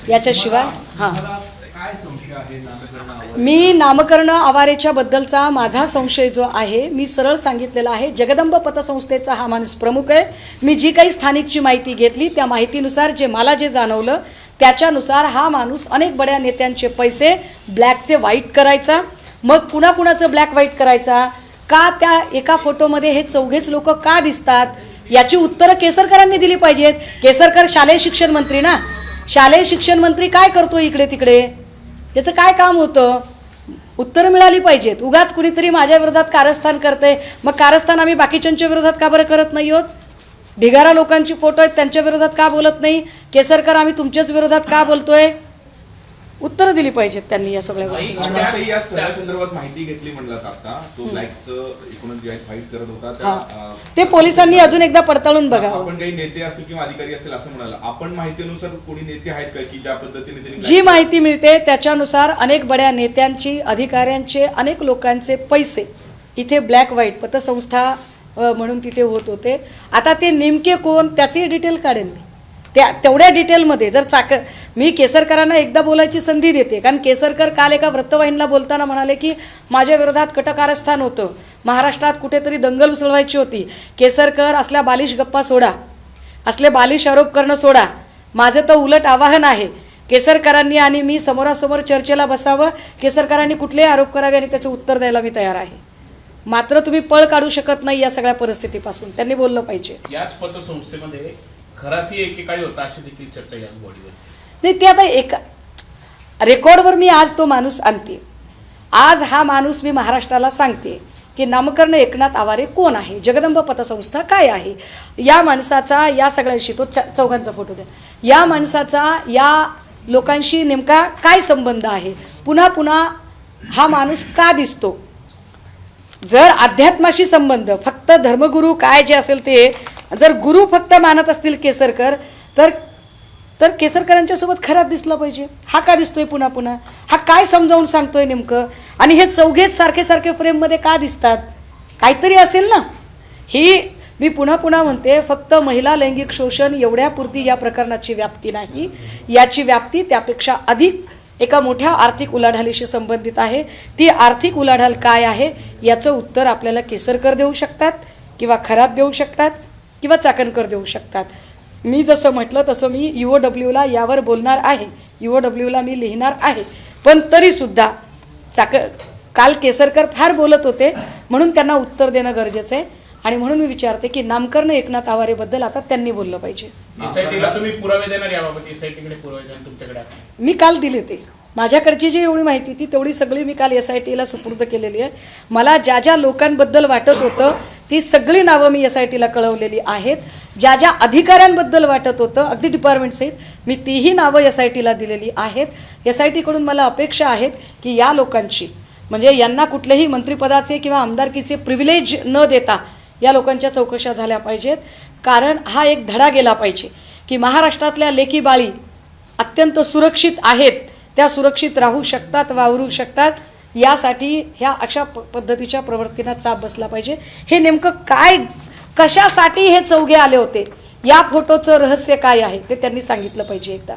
याच्याशिवाय मी नामकरण आवारेच्या बद्दलचा माझा संशय जो आहे मी सरळ सांगितलेला आहे. जगदंब पतसंस्थेचा हा माणूस प्रमुख आहे. मी जी काही स्थानिकची माहिती घेतली त्या माहितीनुसार मला जे जाणवलं त्याच्यानुसार हा माणूस अनेक बड्या नेत्यांचे पैसे ब्लॅकचे व्हाईट करायचा. मग कुणाकुणाचं ब्लॅक व्हाईट करायचा, का त्या एका फोटोमध्ये हे चौघेच लोक का दिसतात याची उत्तरं केसरकरांनी दिली पाहिजेत. केसरकर शालेय शिक्षण मंत्री ना, शालेय शिक्षण मंत्री काय करतो इकडे तिकडे, याचं काय काम होतं, उत्तरं मिळाली पाहिजेत. उगाच कुणीतरी माझ्या विरोधात कारस्थान करते, मग कारस्थान आम्ही बाकीच्यांच्या विरोधात का बरं करत नाही आहोत. ढिगारा लोकांची फोटो आहेत त्यांच्या विरोधात का बोलत नाही. केसरकर आम्ही तुमच्याच विरोधात का बोलतोय, उत्तरं दिली पाहिजेत त्यांनी या सगळ्या गोष्टी. या संदर्भात माहिती घेतली म्हणलात आता, तो ब्लॅकचं एकूणच जे फाईट करत होता ते पोलिसांनी अजून एकदा पडताळून बघावं. आपण काही नेते असतील किंवा अधिकारी असतील असं म्हणाला, आपण माहितीनुसार कोणी नेते आहेत का की ज्या पद्धतीने जी माहिती मिळते त्याच्यानुसार अनेक बड्या नेत्यांची, अधिकाऱ्यांचे, अनेक लोकांचे पैसे इथे ब्लॅक व्हाईट पतसंस्था म्हणून तिथे होत होते. आता ते नेमके कोण त्याची डिटेल काढेन मी. तेवढ्या डिटेलमध्ये जर मी केसरकरांना एकदा बोलायची संधी देते, कारण केसरकर काल एका वृत्तवाहिनीला बोलताना म्हणाले की माझ्या विरोधात कटकारस्थान होतं, महाराष्ट्रात कुठेतरी दंगल उसळवायची होती. केसरकर असल्या बालिश गप्पा सोडा, असले बालिश आरोप करणं सोडा. माझं तर उलट आवाहन आहे केसरकरांनी आणि मी समोरासमोर चर्चेला बसावं. केसरकरांनी कुठलेही आरोप करावे आणि त्याचं उत्तर द्यायला मी तयार आहे. मात्र तुम्ही पळ काढू शकत नाही या सगळ्या परिस्थितीपासून, त्यांनी बोललं पाहिजे. याच पतसंस्थेमध्ये खराची एकेकाळी होता अशी देखील चर्चा याच बॉडीवर नाही. ते आता एक रेकॉर्डवर मी आज तो माणूस आणते. आज हा माणूस मी महाराष्ट्राला सांगते की नामकरण एकनाथ आवारे कोण आहे, जगदंब पतसंस्था काय आहे, या माणसाचा या सगळ्यांशी, तो चौघांचा फोटो द्या, या माणसाचा या लोकांशी नेमका काय संबंध आहे, पुन्हा पुन्हा हा माणूस का दिसतो. जर अध्यात्माशी संबंध, फक्त धर्मगुरू काय जे असेल ते, जर गुरु फक्त मानत असतील केसरकर, तर केसरकरांच्या सोबत खरात दिसला पाहिजे. हा का दिसतोय पुन्हा पुन्हा, हा काय समजावून सांगतोय नेमकं, आणि हे चौघेच सारखे सारखे फ्रेममध्ये का दिसतात, काहीतरी असेल ना. ही मी पुन्हा पुन्हा म्हणते, फक्त महिला लैंगिक शोषण एवढ्यापुरती या प्रकरणाची व्याप्ती नाही, याची व्याप्ती त्यापेक्षा अधिक एका मोठ्या आर्थिक उलाढालीशी संबंधित आहे. ती आर्थिक उलाढाल काय आहे याचं उत्तर आपल्याला केसरकर देऊ शकतात, किंवा खरात देऊ शकतात, किंवा चाकणकर देऊ शकतात. मी जसं म्हटलं तसं मी UOWला यावर बोलणार आहे, UOWला मी लिहिणार आहे. पण तरीसुद्धा काल केसरकर फार बोलत होते म्हणून त्यांना उत्तर देणं गरजेचं आहे. आणि म्हणून मी विचारते की नामकरण एकनाथ आवारेबद्दल आता त्यांनी बोललं पाहिजे. एसआयटीला तुम्ही पुरावे देणार याबाबत, एसआयटीकडे पुरावे देणार तुमच्याकडे मी काल दिले ते. माझ्याकडची जी एवढी माहिती होती तेवढी सगळी मी काल SITला सुपूर्द केलेली आहे. मला ज्या ज्या लोकांबद्दल वाटत होतं ती सगळी नावं मी SITला कळवलेली आहेत. ज्या ज्या अधिकाऱ्यांबद्दल वाटत होतं अगदी डिपार्टमेंट सहित मी तीही नावं SITला दिलेली आहेत. SITकडून मला अपेक्षा आहेत की या लोकांची, म्हणजे यांना कुठलेही मंत्रिपदाचे किंवा आमदारकीचे प्रिव्हिलेज न देता या लोकांच्या चौकशा झाल्या पाहिजेत. कारण हा एक धडा गेला पाहिजे की महाराष्ट्रातल्या लेकी बाळी अत्यंत सुरक्षित आहेत, त्या सुरक्षित राहू शकतात, वावरू शकतात. यासाठी ह्या अशा पद्धतीच्या प्रवृत्तींना चाप बसला पाहिजे. हे नेमकं काय, कशासाठी हे चौघे आले होते, या फोटोचं रहस्य काय आहे ते त्यांनी सांगितलं पाहिजे एकदा.